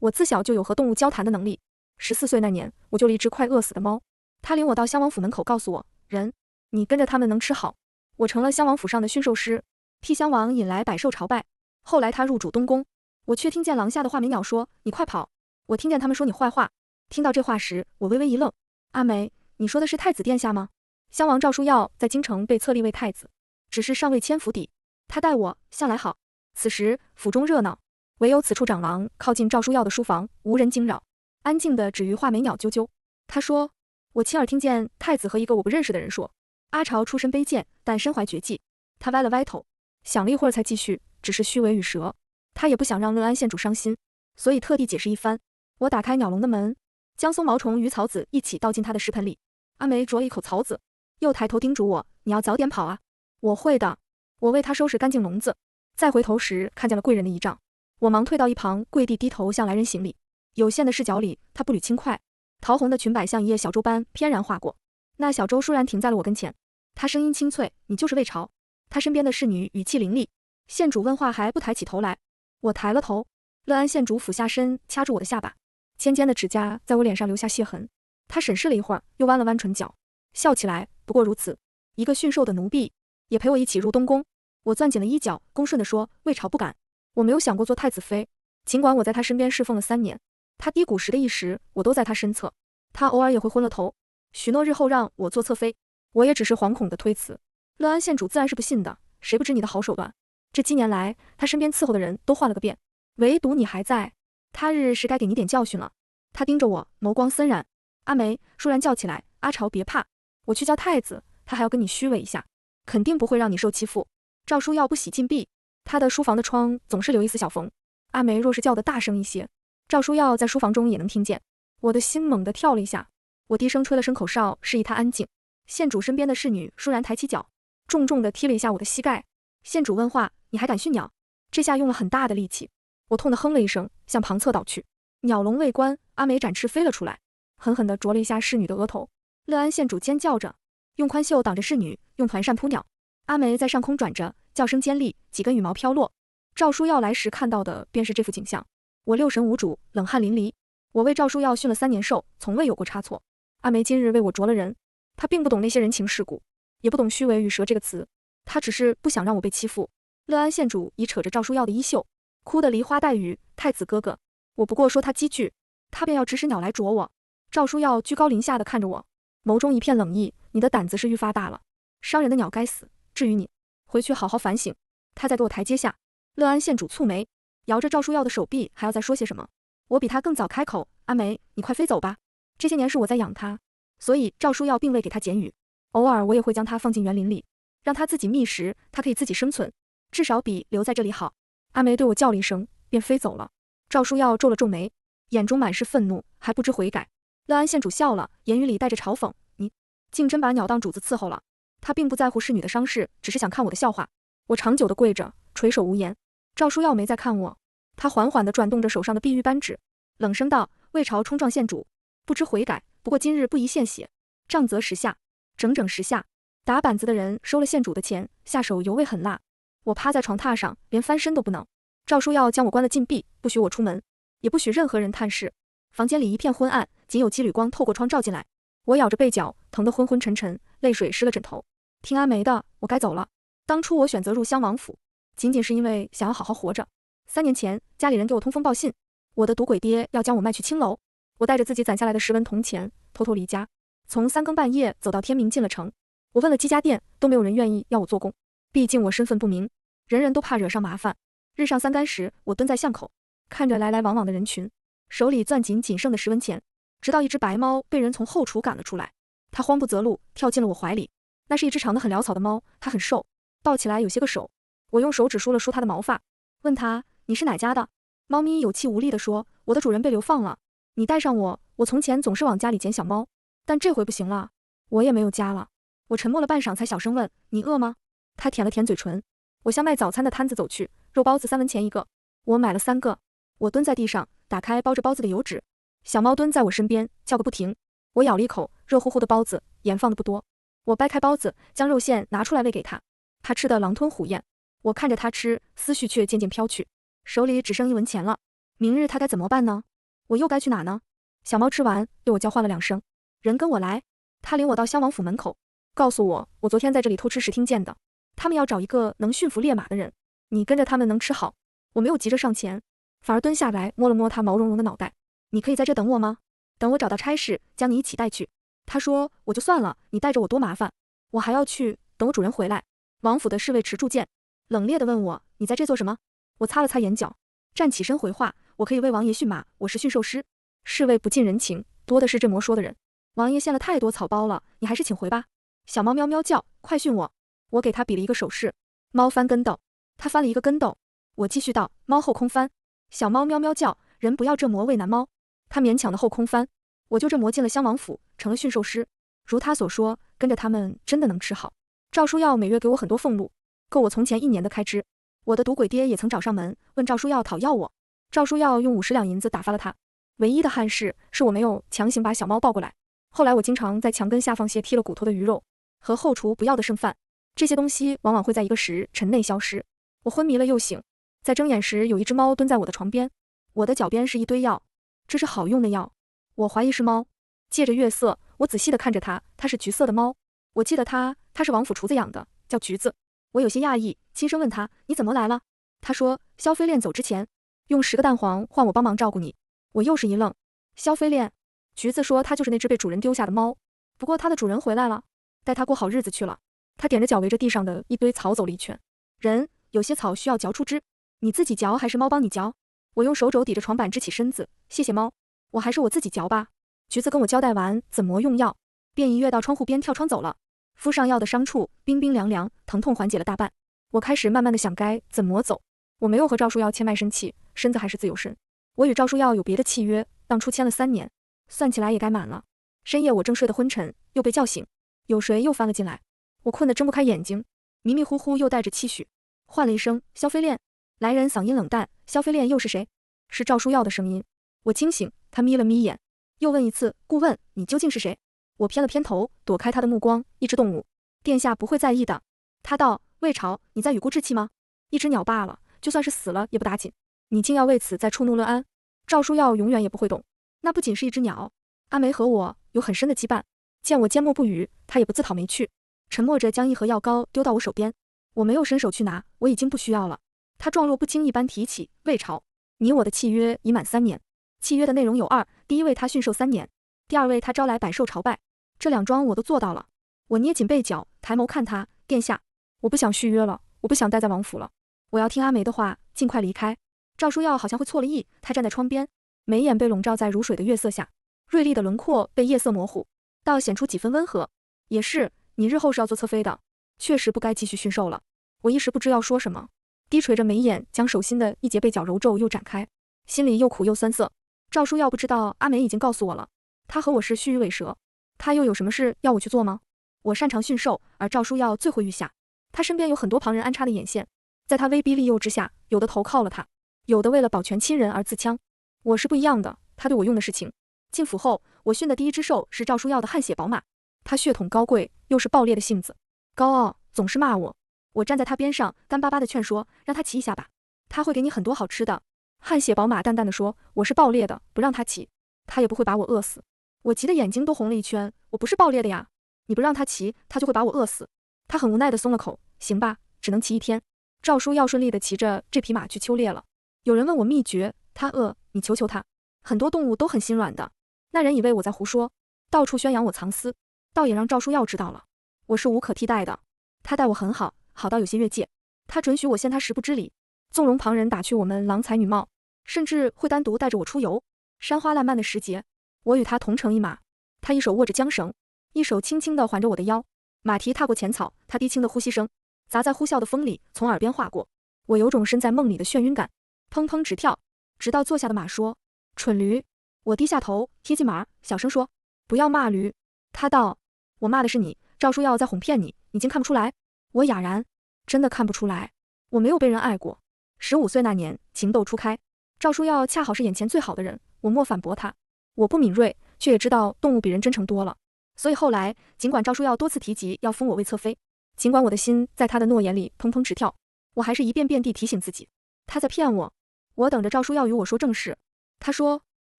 我自小就有和动物交谈的能力。14岁那年，我救了一只快饿死的猫，他领我到襄王府门口，告诉我：人，你跟着他们能吃好。我成了襄王府上的驯兽师，替襄王引来百兽朝拜。后来他入主东宫，我却听见廊下的画眉鸟说：你快跑！我听见他们说你坏话。听到这话时，我微微一愣。阿梅，你说的是太子殿下吗？襄王赵书耀在京城被册立为太子，只是尚未迁府邸。他待我向来好。此时府中热闹，唯有此处长廊靠近赵书耀的书房，无人惊扰，安静的只余画眉鸟啾啾。他说，我亲耳听见太子和一个我不认识的人说，阿朝出身卑贱，但身怀绝技。他歪了歪头，想了一会儿才继续，只是虚伪与舌。他也不想让乐安县主伤心，所以特地解释一番。我打开鸟笼的门，将松毛虫与草籽一起倒进他的食盆里。阿梅啄了一口草籽，又抬头叮嘱我，你要早点跑啊。我会的。我为他收拾干净笼子，再回头时看见了贵人的仪仗，我忙退到一旁，跪地低头向来人行礼。有限的视角里，他步履轻快，桃红的裙摆像一叶小舟般翩然划过，那小舟倏然停在了我跟前。他声音清脆，你就是魏朝。他身边的侍女语气凌厉，县主问话还不抬起头来。我抬了头，乐安县主俯下身掐住我的下巴，尖尖的指甲在我脸上留下血痕。他审视了一会儿，又弯了弯唇角，笑起来，不过如此。一个驯兽的奴婢也陪我一起入东宫。我攥紧了衣角，恭顺地说，魏朝不敢。我没有想过做太子妃，尽管我在他身边侍奉了3年，他低谷时的一时，我都在他身侧。他偶尔也会昏了头，许诺日后让我做侧妃，我也只是惶恐的推辞。乐安县主自然是不信的，谁不知你的好手段？这7年来，他身边伺候的人都换了个遍，唯独你还在。他日是该给你点教训了。他盯着我，眸光森然。阿梅倏然叫起来，阿朝别怕，我去叫太子，他还要跟你虚伪一下，肯定不会让你受欺负。赵书耀不喜禁闭，他的书房的窗总是留一丝小缝。阿梅若是叫得大声一些，赵书耀在书房中也能听见。我的心猛地跳了一下，我低声吹了声口哨，示意他安静。县主身边的侍女倏然抬起脚，重重地踢了一下我的膝盖。县主问话，你还敢驯鸟？这下用了很大的力气，我痛得哼了一声，向旁侧倒去。鸟笼未关，阿梅展翅飞了出来，狠狠地啄了一下侍女的额头。乐安县主尖叫着，用宽袖挡着侍女，用团扇扑鸟。阿梅在上空转着，叫声尖利，几根羽毛飘落。赵书耀来时看到的便是这幅景象，我六神无主，冷汗淋漓。我为赵书耀驯了3年兽，从未有过差错。阿梅今日为我啄了人，她并不懂那些人情世故，也不懂虚伪与蛇这个词，她只是不想让我被欺负。乐安县主已扯着赵书耀的衣袖，哭得梨花带雨，太子哥哥，我不过说他几句，他便要指使鸟来啄我。赵书耀居高临下的看着我，眸中一片冷意，你的胆子是愈发大了，伤人的鸟该死，至于你，回去好好反省。他在给我台阶下。乐安县主蹙眉，摇着赵书耀的手臂，还要再说些什么。我比他更早开口，阿梅，你快飞走吧，这些年是我在养他，所以赵书耀并未给他减语，偶尔我也会将他放进园林里，让他自己觅食，他可以自己生存，至少比留在这里好。阿梅对我叫了一声，便飞走了。赵书耀皱了皱眉，眼中满是愤怒，还不知悔改。乐安县主笑了，言语里带着嘲讽，你竟真把鸟当主子伺候了。他并不在乎侍女的伤势，只是想看我的笑话。我长久地跪着，垂首无言。赵书耀没在看我，他缓缓地转动着手上的碧玉扳指，冷声道，魏朝冲撞县主，不知悔改，不过今日不宜献血，杖责10下，整整10下。打板子的人收了县主的钱，下手尤为狠辣。我趴在床榻上，连翻身都不能。赵书耀将我关了禁闭，不许我出门，也不许任何人探视。房间里一片昏暗，仅有几缕光透过窗照进来。我咬着被角，疼得昏昏沉沉，泪水湿了枕头。听阿梅的，我该走了。当初我选择入襄王府，仅仅是因为想要好好活着。3年前，家里人给我通风报信，我的赌鬼爹要将我卖去青楼。我带着自己攒下来的10文铜钱，偷偷离家，从3更半夜走到天明进了城。我问了几家店，都没有人愿意要我做工，毕竟我身份不明，人人都怕惹上麻烦。日上3竿时，我蹲在巷口，看着来来往往的人群，手里攥紧仅剩的10文钱，直到一只白猫被人从后厨赶了出来。它慌不择路，跳进了我怀里。那是一只长得很潦草的猫，它很瘦，抱起来有些个手。我用手指梳了梳它的毛发，问它，你是哪家的？猫咪有气无力地说，我的主人被流放了，你带上我，我从前总是往家里捡小猫，但这回不行了，我也没有家了。我沉默了半晌，才小声问，你饿吗？它舔了舔嘴唇。我向卖早餐的摊子走去，肉包子3文钱一个，我买了3个。我蹲在地上，打开包着包子的油纸，小猫蹲在我身边，叫个不停。我咬了一口热乎乎的包子，盐放的不多。我掰开包子，将肉馅拿出来喂给它，它吃得狼吞虎咽。我看着它吃，思绪却渐渐飘去，手里只剩1文钱了。明日它该怎么办呢？我又该去哪呢？小猫吃完，对我叫唤了2声，人跟我来。他领我到襄王府门口，告诉我昨天在这里偷吃时听见的，他们要找一个能驯服烈马的人，你跟着他们能吃好。我没有急着上前，反而蹲下来摸了摸他毛茸茸的脑袋。你可以在这等我吗？等我找到差事，将你一起带去。他说我就算了，你带着我多麻烦，我还要去等我主人回来。王府的侍卫持住剑，冷冽地问我，你在这做什么？我擦了擦眼角，站起身回话，我可以为王爷驯马，我是驯兽师。侍卫不近人情，多的是这么说的人。王爷献了太多草包了，你还是请回吧。小猫喵喵叫，快训我。我给他比了一个手势，猫翻跟斗，他翻了一个跟斗。我继续道，猫后空翻。小猫喵喵叫，人不要这魔为难猫。他勉强的后空翻，我就这魔进了襄王府，成了驯兽师。如他所说，跟着他们真的能吃好。赵书耀每月给我很多俸禄，够我从前1年的开支。我的赌鬼爹也曾找上门，问赵书耀讨要我。赵书耀用50两银子打发了他。唯一的憾事是我没有强行把小猫抱过来。后来我经常在墙根下放些剔了骨头的鱼肉和后厨不要的剩饭，这些东西往往会在1个时辰内消失。我昏迷了又醒，在睁眼时有一只猫蹲在我的床边，我的脚边是一堆药，这是好用的药，我怀疑是猫。借着月色，我仔细地看着它，它是橘色的猫。我记得它是王府厨子养的，叫橘子。我有些讶异，轻声问他，你怎么来了？他说，萧飞恋走之前用10个蛋黄换我帮忙照顾你。我又是一愣，萧飞恋？橘子说他就是那只被主人丢下的猫，不过他的主人回来了，带他过好日子去了。他踮着脚围着地上的一堆草走了一圈。人有些草需要嚼出汁，你自己嚼还是猫帮你嚼？我用手肘抵着床板支起身子，谢谢猫，我还是我自己嚼吧。橘子跟我交代完怎么用药，便一跃到窗户边跳窗走了。敷上药的伤处冰冰凉凉，疼痛缓解了大半。我开始慢慢的想该怎么走。我没有和赵书耀签卖身契，身子还是自由身。我与赵书耀有别的契约，当初签了3年，算起来也该满了。深夜我正睡得昏沉，又被叫醒，有谁又翻了进来。我困得睁不开眼睛，迷迷糊糊又带着期许，唤了一声萧飞恋。来人嗓音冷淡，萧飞恋又是谁？是赵书耀的声音。我惊醒，他眯了眯眼，又问一次，顾问，你究竟是谁？我偏了偏头，躲开他的目光，一只动物，殿下不会在意的。他道，魏朝，你在与孤置气吗？一只鸟罢了，就算是死了也不打紧，你竟要为此再触怒乐安。赵书耀永远也不会懂，那不仅是一只鸟，阿梅和我有很深的羁绊。见我缄默不语，他也不自讨没趣，沉默着将一盒药膏丢到我手边。我没有伸手去拿，我已经不需要了。他状若不经意般提起，魏朝，你我的契约已满3年，契约的内容有2，第一为他驯兽3年，第2为他招来百兽朝拜，这2桩我都做到了。我捏紧背角，抬眸看他，殿下，我不想续约了，我不想待在王府了，我要听阿梅的话，尽快离开。赵书耀好像会错了意，他站在窗边，眉眼被笼罩在如水的月色下，锐利的轮廓被夜色模糊，倒显出几分温和。也是，你日后是要做侧妃的，确实不该继续驯兽了。我一时不知要说什么，低垂着眉眼，将手心的一截被角揉皱又展开，心里又苦又酸涩。赵书耀不知道阿梅已经告诉我了，他和我是须臾尾蛇，他又有什么事要我去做吗？我擅长驯兽，而赵书耀最会御下，他身边有很多旁人安插的眼线，在他威逼利诱之下，有的投靠了他，有的为了保全亲人而自戕。我是不一样的，他对我用的是情。进府后，我驯的第一只兽是赵书耀的汗血宝马，他血统高贵，又是暴烈的性子，高傲，总是骂我。我站在他边上，干巴巴的劝说，让他骑一下吧，他会给你很多好吃的。汗血宝马淡淡的说，我是暴烈的，不让他骑，他也不会把我饿死。我急得眼睛都红了一圈，我不是暴烈的呀，你不让他骑，他就会把我饿死。他很无奈的松了口，行吧，只能骑1天。赵书耀顺利的骑着这匹马去秋猎了。有人问我秘诀，他饿，你求求他。很多动物都很心软的。那人以为我在胡说，到处宣扬我藏私，倒也让赵书耀知道了，我是无可替代的。他待我很好，好到有些越界。他准许我献他10步之礼，纵容旁人打趣我们郎才女貌，甚至会单独带着我出游。山花烂漫的时节，我与他同乘一马，他一手握着缰绳，一手轻轻地环着我的腰，马蹄踏过浅草，他低轻的呼吸声砸在呼啸的风里从耳边划过，我有种身在梦里的眩晕感，砰砰直跳，直到坐下的马说，蠢驴。我低下头贴近马，小声说，不要骂驴。他道，我骂的是你，赵书耀在哄骗你，你竟看不出来？我哑然，真的看不出来，我没有被人爱过。15岁那年，情窦初开，赵书耀恰好是眼前最好的人，我莫反驳他。我不敏锐，却也知道动物比人真诚多了，所以后来尽管赵书耀多次提及要封我为侧妃，尽管我的心在他的诺言里砰砰直跳，我还是一遍遍地提醒自己，他在骗我。我等着赵书耀与我说正事，他说，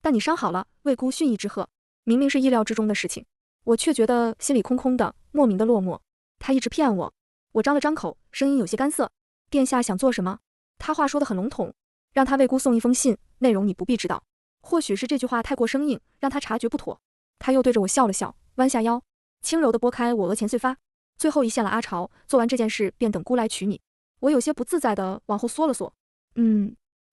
但你伤好了，魏姑训意之贺，明明是意料之中的事情，我却觉得心里空空的，莫名的落寞。他一直骗我。我张了张口，声音有些干涩。殿下想做什么？他话说得很笼统，让他魏姑送一封信，内容你不必知道。或许是这句话太过生硬，让他察觉不妥。他又对着我笑了笑，弯下腰，轻柔地拨开我额前碎发，最后一线了阿朝，做完这件事便等姑来娶你。我有些不自在地往后缩了缩。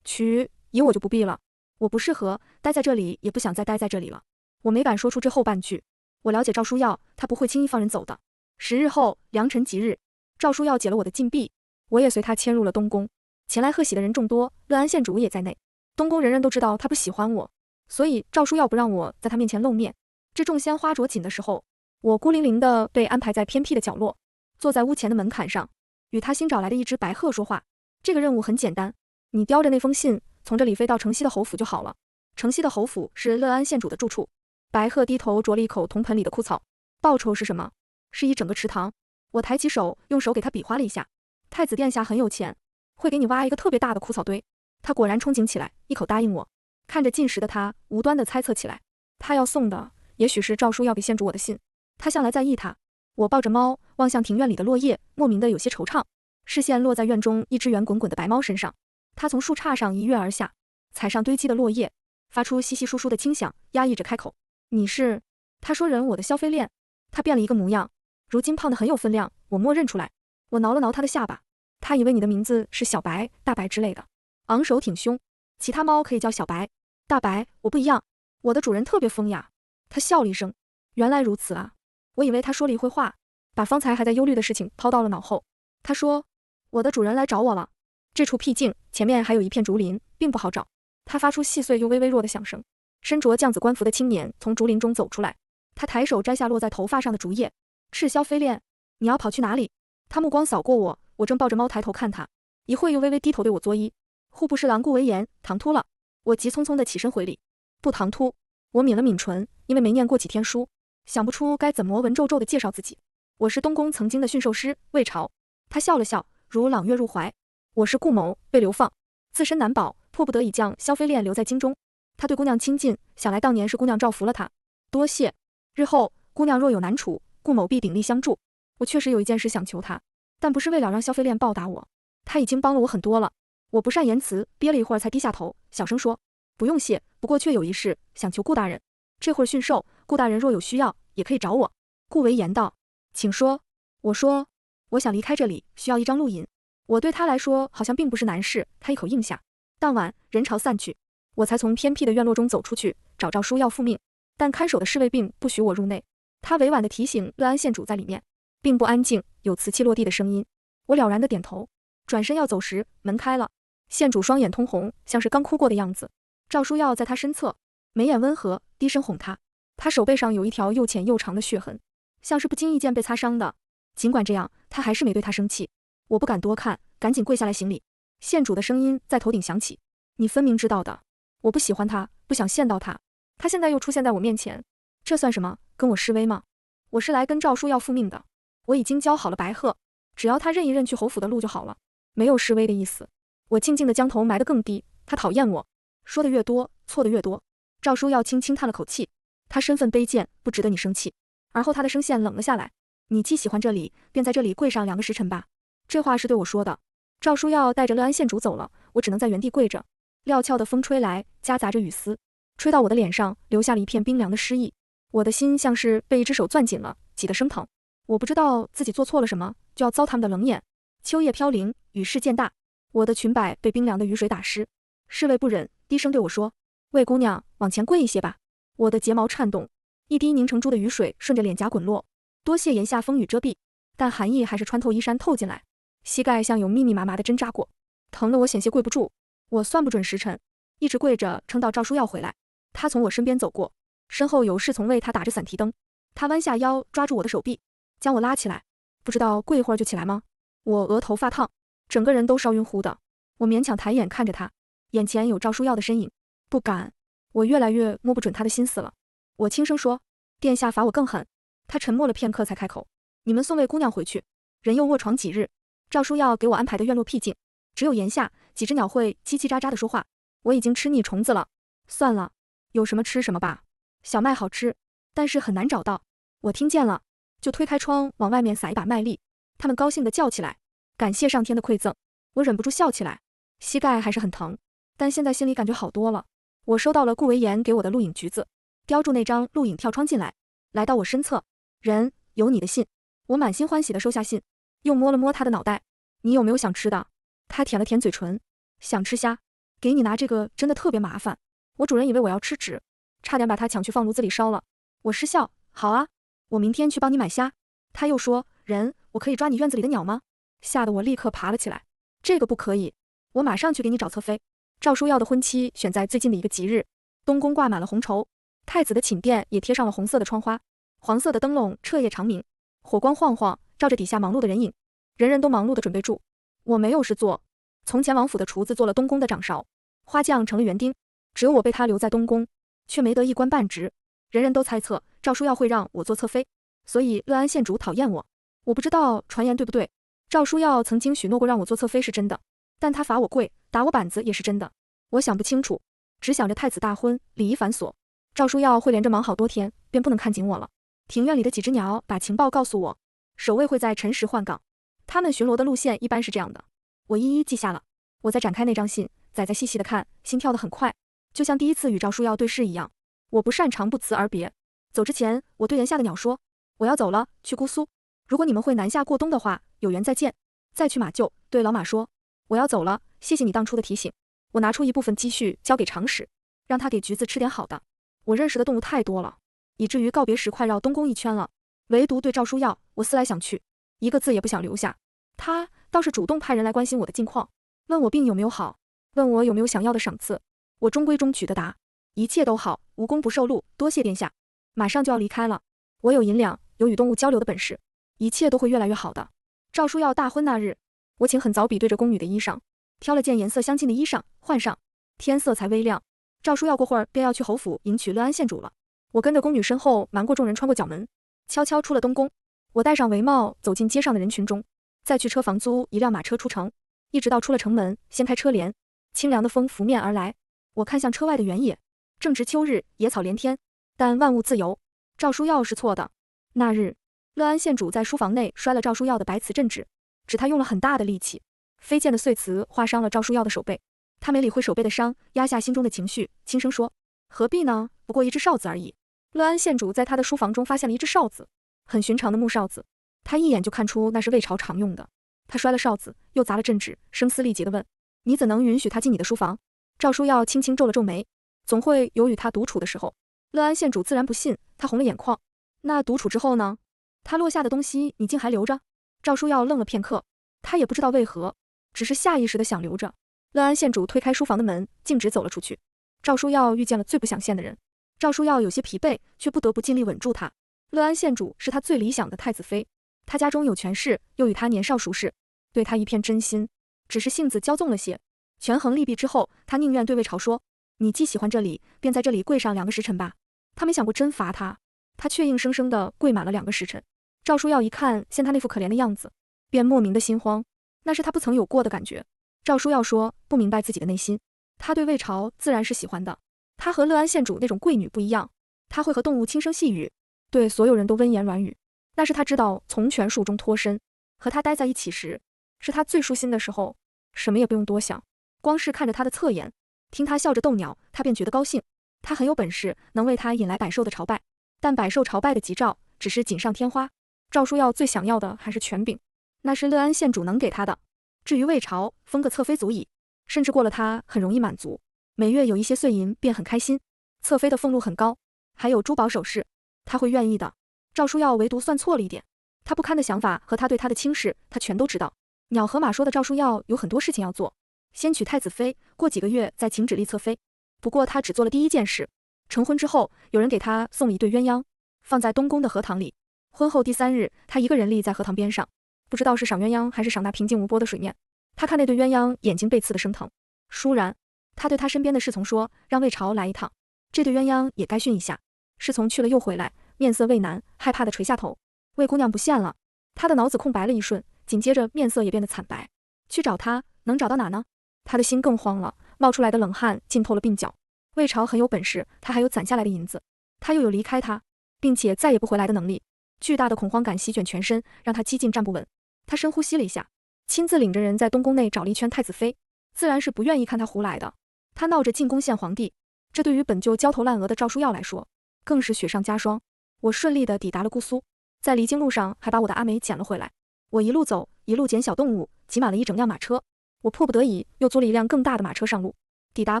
娶我就不必了，我不适合待在这里，也不想再待在这里了。我没敢说出这后半句。我了解赵书耀，他不会轻易放人走的。10日后，良辰吉日，赵书耀解了我的禁闭，我也随他迁入了东宫。前来贺喜的人众多，乐安县主也在内。东宫人人都知道他不喜欢我，所以赵书耀不让我在他面前露面。这众鲜花着锦的时候，我孤零零地被安排在偏僻的角落，坐在屋前的门槛上，与他新找来的一只白鹤说话。这个任务很简单，你叼着那封信，从这里飞到城西的侯府就好了。城西的侯府是乐安县主的住处。白鹤低头啄了一口铜盆里的枯草。报酬是什么？是一整个池塘。我抬起手，用手给他比划了一下。太子殿下很有钱，会给你挖一个特别大的枯草堆。他果然憧憬起来，一口答应我。看着进食的他，无端的猜测起来，他要送的也许是赵书要给县主我的信。他向来在意他。我抱着猫，望向庭院里的落叶，莫名的有些惆怅。视线落在院中一只圆滚滚的白猫身上。它从树杈上一跃而下，踩上堆积的落叶，发出稀稀疏疏的轻响，压抑着开口：“你是？”他说：“人，我的萧飞恋。”他变了一个模样，如今胖得很有分量，我默认出来。我挠了挠他的下巴。他以为你的名字是小白、大白之类的。昂首挺胸。其他猫可以叫小白、大白，我不一样，我的主人特别风雅。他笑了一声。原来如此啊。我以为他说了一会话，把方才还在忧虑的事情抛到了脑后。他说：“我的主人来找我了。”这处僻静，前面还有一片竹林，并不好找。他发出细碎又微微弱的响声。身着将子官服的青年从竹林中走出来，他抬手摘下落在头发上的竹叶。赤霄飞恋，你要跑去哪里？他目光扫过我，我正抱着猫抬头看他，一会又微微低头对我作揖。户部侍郎顾为言，唐突了。我急匆匆地起身回礼。不唐突。我抿了抿唇，因为没念过几天书，想不出该怎么文绉绉地介绍自己。我是东宫曾经的驯兽师魏朝。他笑了笑，如朗月入怀。我是顾某，被流放，自身难保，迫不得已将萧飞恋留在京中。他对姑娘亲近，想来当年是姑娘照拂了他。多谢。日后姑娘若有难处，顾某必鼎力相助。我确实有一件事想求他，但不是为了让萧飞恋报答我，他已经帮了我很多了。我不善言辞，憋了一会儿才低下头，小声说：“不用谢，不过却有一事想求顾大人。这会儿驯兽，顾大人若有需要，也可以找我。”顾为言道：“请说。”我说：“我想离开这里，需要一张路引。”我对他来说好像并不是难事，他一口应下。当晚人潮散去，我才从偏僻的院落中走出去，找赵书要复命。但看守的侍卫并不许我入内，他委婉地提醒乐安县主在里面，并不安静，有瓷器落地的声音。我了然地点头，转身要走时，门开了。县主双眼通红，像是刚哭过的样子。赵书耀在他身侧，眉眼温和，低声哄他。他手背上有一条又浅又长的血痕，像是不经意间被擦伤的。尽管这样，他还是没对他生气。我不敢多看，赶紧跪下来行礼。县主的声音在头顶响起：“你分明知道的，我不喜欢他，不想见到他。他现在又出现在我面前，这算什么？跟我示威吗？我是来跟赵书要复命的。我已经教好了白鹤，只要他认一认去侯府的路就好了，没有示威的意思。”我静静地将头埋得更低。他讨厌我，说的越多，错的越多。赵书要轻轻叹了口气，他身份卑贱，不值得你生气。而后他的声线冷了下来：“你既喜欢这里，便在这里跪上2个时辰吧。”这话是对我说的。赵书耀带着乐安县主走了，我只能在原地跪着。料峭的风吹来，夹杂着雨丝，吹到我的脸上，留下了一片冰凉的湿意。我的心像是被一只手攥紧了，挤得生疼。我不知道自己做错了什么，就要遭他们的冷眼。秋叶飘零，雨势渐大，我的裙摆被冰凉的雨水打湿。侍卫不忍，低声对我说：“魏姑娘，往前跪一些吧。”我的睫毛颤动，一滴凝成珠的雨水顺着脸颊滚落。多谢檐下风雨遮蔽，但寒意还是穿透衣衫透进来。膝盖像有密密麻麻的针扎过，疼得我险些跪不住。我算不准时辰，一直跪着撑到赵书要回来。他从我身边走过，身后有侍从为他打着伞提灯。他弯下腰抓住我的手臂，将我拉起来。不知道跪一会儿就起来吗？我额头发烫，整个人都烧晕乎的。我勉强抬眼看着他，眼前有赵书要的身影。不敢，我越来越摸不准他的心思了。我轻声说：“殿下罚我更狠。”他沉默了片刻才开口：“你们送魏姑娘回去，人又卧床几日。”赵书要给我安排的院落僻静，只有檐下几只鸟会叽叽喳喳地说话。我已经吃腻虫子了，算了，有什么吃什么吧。小麦好吃，但是很难找到。我听见了，就推开窗往外面撒一把麦粒。他们高兴地叫起来，感谢上天的馈赠。我忍不住笑起来，膝盖还是很疼，但现在心里感觉好多了。我收到了顾维言给我的录影橘子，叼住那张录影跳窗进来，来到我身侧。人，有你的信。我满心欢喜地收下信，又摸了摸他的脑袋。你有没有想吃的？他舔了舔嘴唇，想吃虾。给你拿这个真的特别麻烦。我主人以为我要吃纸，差点把它抢去放炉子里烧了。我失笑，好啊，我明天去帮你买虾。他又说，人，我可以抓你院子里的鸟吗？吓得我立刻爬了起来。这个不可以，我马上去给你找侧妃。赵书耀的婚期选在最近的一个吉日，东宫挂满了红绸，太子的寝殿也贴上了红色的窗花，黄色的灯笼彻夜长明，火光晃晃，照着底下忙碌的人影，人人都忙碌地准备住。我没有事做，从前王府的厨子做了东宫的掌勺，花匠成了园丁，只有我被他留在东宫，却没得一官半职。人人都猜测赵书耀会让我做侧妃，所以乐安县主讨厌我。我不知道传言对不对，赵书耀曾经许诺过让我做侧妃是真的，但他罚我跪，打我板子也是真的。我想不清楚，只想着太子大婚，礼仪繁琐，赵书耀会连着忙好多天，便不能看紧我了。庭院里的几只鸟把情报告诉我，守卫会在辰时换岗，他们巡逻的路线一般是这样的。我一一记下了。我再展开那张信，仔细细的看，心跳得很快，就像第一次与赵书耀对视一样。我不擅长不辞而别，走之前，我对檐下的鸟说，我要走了，去姑苏。如果你们会南下过冬的话，有缘再见。再去马厩，对老马说，我要走了，谢谢你当初的提醒。我拿出一部分积蓄交给长史，让他给橘子吃点好的。我认识的动物太多了，以至于告别时快绕东宫一圈了，唯独对赵书耀，我思来想去，一个字也不想留下。他倒是主动派人来关心我的近况，问我病有没有好，问我有没有想要的赏赐。我中规中矩的答，一切都好，无功不受禄，多谢殿下。马上就要离开了，我有银两，有与动物交流的本事，一切都会越来越好的。赵书耀大婚那日，我请很早比对着宫女的衣裳，挑了件颜色相近的衣裳换上，天色才微亮。赵书耀过会儿便要去侯府迎娶乐安县主了，我跟着宫女身后瞒过众人，穿过角门，悄悄出了东宫。我戴上帷帽，走进街上的人群中，再去车房租一辆马车出城，一直到出了城门，掀开车帘，清凉的风拂面而来。我看向车外的原野，正值秋日，野草连天，但万物自由。赵书耀是错的。那日，乐安县主在书房内摔了赵书耀的白瓷镇纸，指他用了很大的力气，飞溅的碎瓷划伤了赵书耀的手背。他没理会手背的伤，压下心中的情绪，轻声说，何必呢，不过一只哨子而已。乐安县主在他的书房中发现了一只哨子，很寻常的木哨子，他一眼就看出那是魏朝常用的。他摔了哨子，又砸了镇纸，声嘶力竭地问，你怎能允许他进你的书房？赵书耀轻轻皱了皱眉，总会有与他独处的时候。乐安县主自然不信，他红了眼眶。那独处之后呢？他落下的东西你竟还留着？赵书耀愣了片刻，他也不知道为何，只是下意识地想留着。乐安县主推开书房的门，径直走了出去。赵书耀遇见了最不想见的人。赵书耀有些疲惫，却不得不尽力稳住他。乐安县主是他最理想的太子妃，他家中有权势，又与他年少熟识，对他一片真心，只是性子骄纵了些。权衡利弊之后，他宁愿对魏朝说，你既喜欢这里，便在这里跪上2个时辰吧。他没想过真罚他，他却硬生生地跪满了2个时辰。赵书耀一看见他那副可怜的样子，便莫名的心慌，那是他不曾有过的感觉。赵书耀说，不明白自己的内心，他对魏朝自然是喜欢的，他和乐安县主那种贵女不一样，他会和动物轻声细语，对所有人都温言软语，那是他知道从权术中脱身。和他待在一起时，是他最舒心的时候，什么也不用多想，光是看着他的侧颜，听他笑着逗鸟，他便觉得高兴。他很有本事，能为他引来百兽的朝拜，但百兽朝拜的吉兆只是锦上添花。赵书耀最想要的还是权柄，那是乐安县主能给他的。至于魏朝，封个侧妃足矣，甚至过了他很容易满足，每月有一些碎银便很开心。侧妃的俸禄很高，还有珠宝首饰，他会愿意的。赵书耀唯独算错了一点，他不堪的想法和他对他的轻视，他全都知道。鸟和马说的赵书耀有很多事情要做，先娶太子妃，过几个月再请旨立侧妃。不过他只做了第一件事。成婚之后，有人给他送了一对鸳鸯，放在东宫的荷塘里。婚后第3日，他一个人立在荷塘边上，不知道是赏鸳鸯还是赏那平静无波的水面。他看那对鸳鸯眼睛被刺得生疼。倏然，他对他身边的侍从说，让魏朝来一趟，这对鸳鸯也该训一下。侍从去了又回来，面色畏难，害怕地垂下头。魏姑娘不见了。他的脑子空白了一瞬，紧接着面色也变得惨白。去找他，能找到哪呢？他的心更慌了，冒出来的冷汗浸透了鬓角。魏朝很有本事，他还有攒下来的银子，他又有离开他，并且再也不回来的能力。巨大的恐慌感席卷全身，让他几近站不稳。他深呼吸了一下，亲自领着人在东宫内找了一圈太子妃，自然是不愿意看他胡来的。他闹着进宫献皇帝，这对于本就焦头烂额的赵书耀来说，更是雪上加霜。我顺利地抵达了姑苏，在离京路上还把我的阿梅捡了回来。我一路走，一路捡小动物，挤满了一整辆马车。我迫不得已又租了一辆更大的马车上路。抵达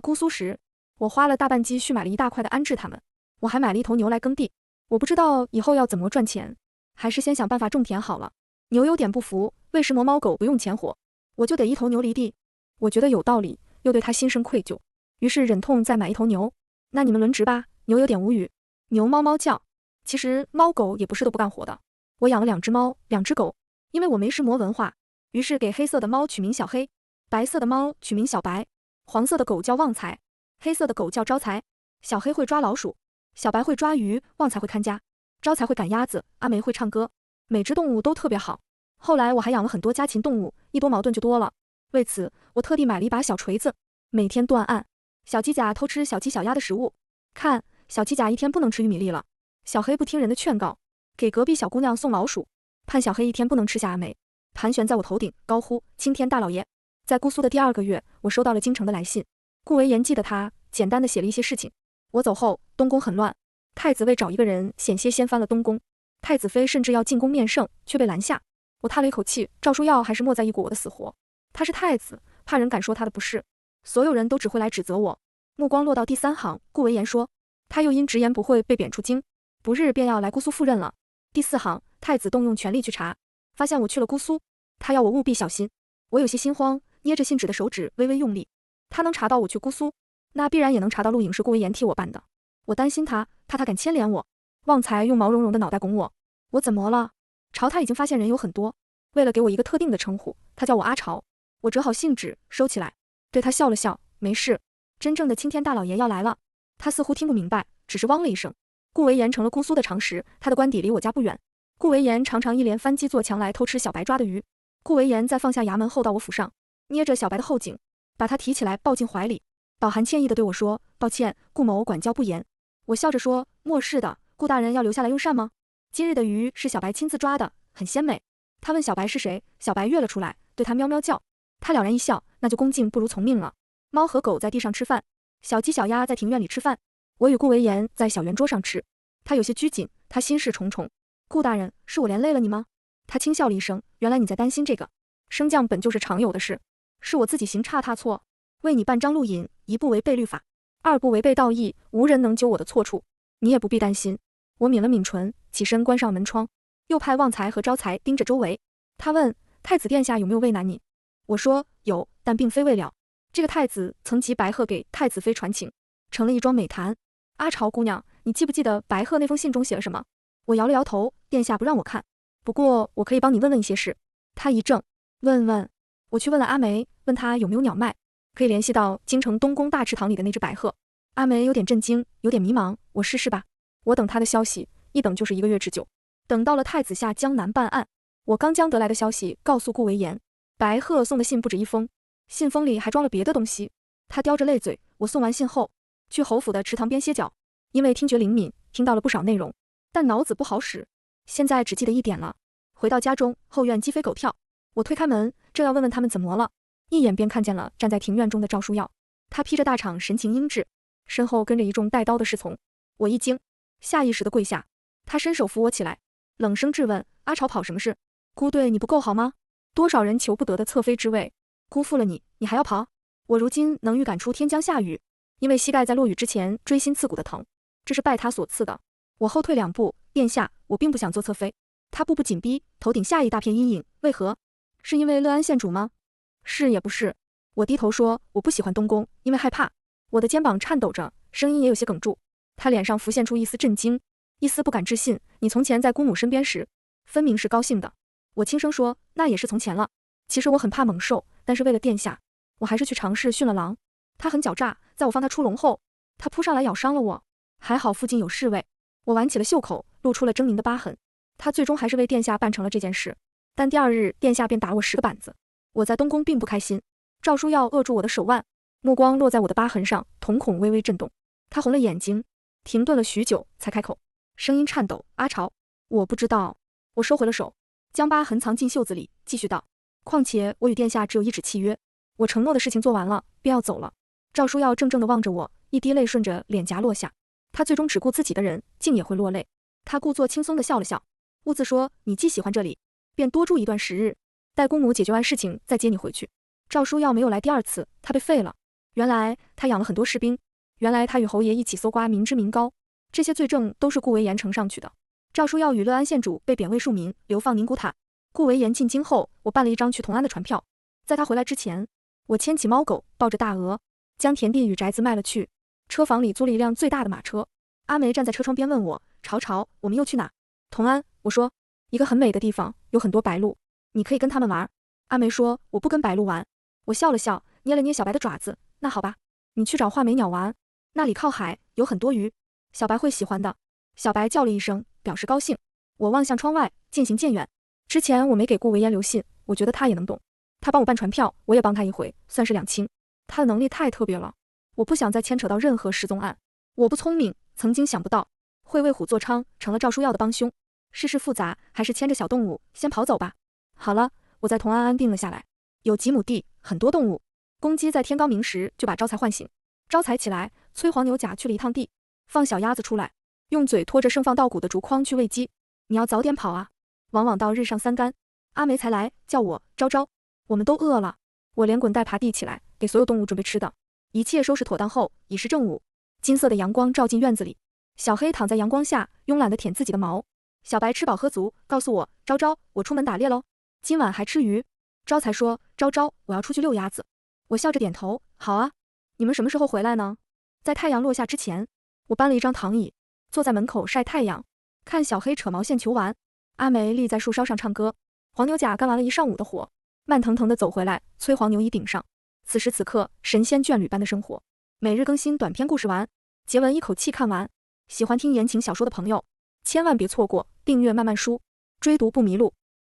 姑苏时，我花了大半积蓄买了一大块的安置它们，我还买了一头牛来耕地。我不知道以后要怎么赚钱，还是先想办法种田好了。牛有点不服，为什么猫狗不用钱活，我就得一头牛犁地？我觉得有道理，又对他心生愧疚，于是忍痛再买一头牛。那你们轮值吧。牛有点无语，牛猫猫叫。其实猫狗也不是都不干活的。我养了2只猫，2只狗，因为我没石磨文化，于是给黑色的猫取名小黑，白色的猫取名小白，黄色的狗叫旺财，黑色的狗叫招财。小黑会抓老鼠，小白会抓鱼，旺财会看家，招财会赶鸭子，阿梅会唱歌。每只动物都特别好。后来我还养了很多家禽动物，一多矛盾就多了。为此，我特地买了一把小锤子，每天断案。小鸡甲偷吃小鸡小鸭的食物，看，小鸡甲一天不能吃玉米粒了。小黑不听人的劝告，给隔壁小姑娘送老鼠，盼小黑一天不能吃下阿梅，盘旋在我头顶，高呼青天大老爷。在姑苏的第2个月，我收到了京城的来信，顾维言记得他，简单的写了一些事情。我走后，东宫很乱，太子为找一个人，险些掀翻了东宫。太子妃甚至要进宫面圣，却被拦下。我叹了一口气，赵书耀还是莫在意过我的死活。他是太子，怕人敢说他的不是，所有人都只会来指责我。目光落到第3行，顾维言说，他又因直言不讳被贬出京，不日便要来姑苏赴任了。第4行，太子动用权力去查，发现我去了姑苏，他要我务必小心。我有些心慌，捏着信纸的手指微微用力。他能查到我去姑苏，那必然也能查到录影是顾维言替我办的。我担心他，怕他敢牵连我。旺财用毛茸茸的脑袋拱我，我怎么了？朝他已经发现人有很多，为了给我一个特定的称呼，他叫我阿朝。我折好信纸收起来，对他笑了笑，没事。真正的青天大老爷要来了。他似乎听不明白，只是汪了一声。顾维言成了姑苏的常识，他的官邸离我家不远。顾维言常常一连翻机坐墙来偷吃小白抓的鱼。顾维言在放下衙门后到我府上，捏着小白的后颈，把他提起来抱进怀里，饱含歉意地对我说，抱歉，顾某管教不严。我笑着说，莫是的，顾大人要留下来用膳吗？今日的鱼是小白亲自抓的，很鲜美。他问小白是谁，小白跃了出来，对他喵喵叫。他了然一笑，那就恭敬不如从命了。猫和狗在地上吃饭，小鸡小鸭在庭院里吃饭，我与顾维言在小圆桌上吃。他有些拘谨，他心事重重。顾大人，是我连累了你吗？他轻笑了一声，原来你在担心这个。升降本就是常有的事，是我自己行差踏错，为你办张录引，1不违背律法，2不违背道义，无人能揪我的错处，你也不必担心。我抿了抿唇，起身关上门窗，又派旺财和招财盯着周围。他问，太子殿下有没有为难你？我说有，但并非未了。这个太子曾集白鹤给太子妃传情，成了一桩美谈。阿朝姑娘，你记不记得白鹤那封信中写了什么？我摇了摇头，殿下不让我看，不过我可以帮你问问一些事。他一怔，问问。我去问了阿梅，问她有没有鸟脉，可以联系到京城东宫大池塘里的那只白鹤。阿梅有点震惊，有点迷茫，我试试吧。我等他的消息，一等就是1个月之久。等到了太子下江南办案，我刚将得来的消息告诉顾维言，白鹤送的信不止1封，信封里还装了别的东西。他叼着泪嘴，我送完信后，去侯府的池塘边歇脚，因为听觉灵敏，听到了不少内容，但脑子不好使，现在只记得1点了。回到家中，后院鸡飞狗跳，我推开门，正要问问他们怎么了，一眼便看见了站在庭院中的赵书耀。他披着大氅，神情英志，身后跟着一众带刀的侍从。我一惊，下意识地跪下。他伸手扶我起来，冷声质问，阿朝跑什么事？姑对你不够好吗？多少人求不得的侧妃之位，辜负了你，你还要跑？我如今能预感出天将下雨，因为膝盖在落雨之前锥心刺骨的疼，这是拜他所赐的。我后退2步，殿下，我并不想做侧妃。他步步紧逼，头顶下一大片阴影，为何？是因为乐安县主吗？是也不是。我低头说，我不喜欢东宫，因为害怕。我的肩膀颤抖着，声音也有些哽住。他脸上浮现出一丝震惊，一丝不敢置信。你从前在姑母身边时，分明是高兴的。我轻声说，那也是从前了。其实我很怕猛兽，但是为了殿下，我还是去尝试驯了狼。他很狡诈，在我放他出笼后，他扑上来咬伤了我，还好附近有侍卫。我挽起了袖口，露出了狰狞的疤痕。他最终还是为殿下办成了这件事，但第2日殿下便打我10个板子。我在东宫并不开心。赵书耀扼住我的手腕，目光落在我的疤痕上，瞳孔微微震动。他红了眼睛，停顿了许久才开口，声音颤抖：“阿朝，我不知道。”我收回了手，将疤痕藏进袖子里，继续道：“况且我与殿下只有一纸契约，我承诺的事情做完了，便要走了。”赵书耀怔怔地望着我，一滴泪顺着脸颊落下。他最终只顾自己的人，竟也会落泪。他故作轻松地笑了笑，兀自说：“你既喜欢这里，便多住一段时日，待姑母解决完事情再接你回去。”赵书耀没有来第二次，他被废了。原来他养了很多士兵，原来他与侯爷一起搜刮民脂民膏，这些罪证都是顾维言呈上去的。赵书耀与乐安县主被贬为庶民，流放宁古塔。顾维言进京后，我办了一张去同安的船票。在他回来之前，我牵起猫狗，抱着大鹅，将田地与宅子卖了去。车房里租了一辆最大的马车。阿梅站在车窗边问我：“朝朝，我们又去哪？”同安，我说，一个很美的地方，有很多白鹭，你可以跟他们玩。阿梅说：“我不跟白鹭玩。”我笑了笑，捏了捏小白的爪子。那好吧，你去找画眉鸟玩，那里靠海，有很多鱼，小白会喜欢的。小白叫了一声，表示高兴。我望向窗外，渐行渐远。之前我没给顾维言留信，我觉得他也能懂。他帮我办船票，我也帮他一回，算是两清。他的能力太特别了，我不想再牵扯到任何失踪案。我不聪明，曾经想不到会为虎作伥，成了赵书耀的帮凶。世事复杂，还是牵着小动物先跑走吧。好了，我在同安安定了下来，有几亩地，很多动物。公鸡在天刚明时就把招财唤醒，招财起来，催黄牛甲去了一趟地，放小鸭子出来，用嘴拖着盛放稻谷的竹筐去喂鸡。你要早点跑啊，往往到日上三竿，阿梅才来叫我昭昭，我们都饿了。我连滚带爬地起来，给所有动物准备吃的。一切收拾妥当后，已是正午。金色的阳光照进院子里，小黑躺在阳光下，慵懒地舔自己的毛。小白吃饱喝足，告诉我：“昭昭，我出门打猎喽，今晚还吃鱼。”招财说：“昭昭，我要出去遛鸭子。”我笑着点头：“好啊，你们什么时候回来呢？”在太阳落下之前，我搬了一张躺椅，坐在门口晒太阳，看小黑扯毛线球玩。阿梅立在树梢上唱歌。黄牛甲干完了一上午的活，慢腾腾地走回来，催黄牛椅顶上。此时此刻，神仙眷侣般的生活。每日更新短篇故事完，结文一口气看完。喜欢听言情小说的朋友，千万别错过订阅慢慢书，追读不迷路。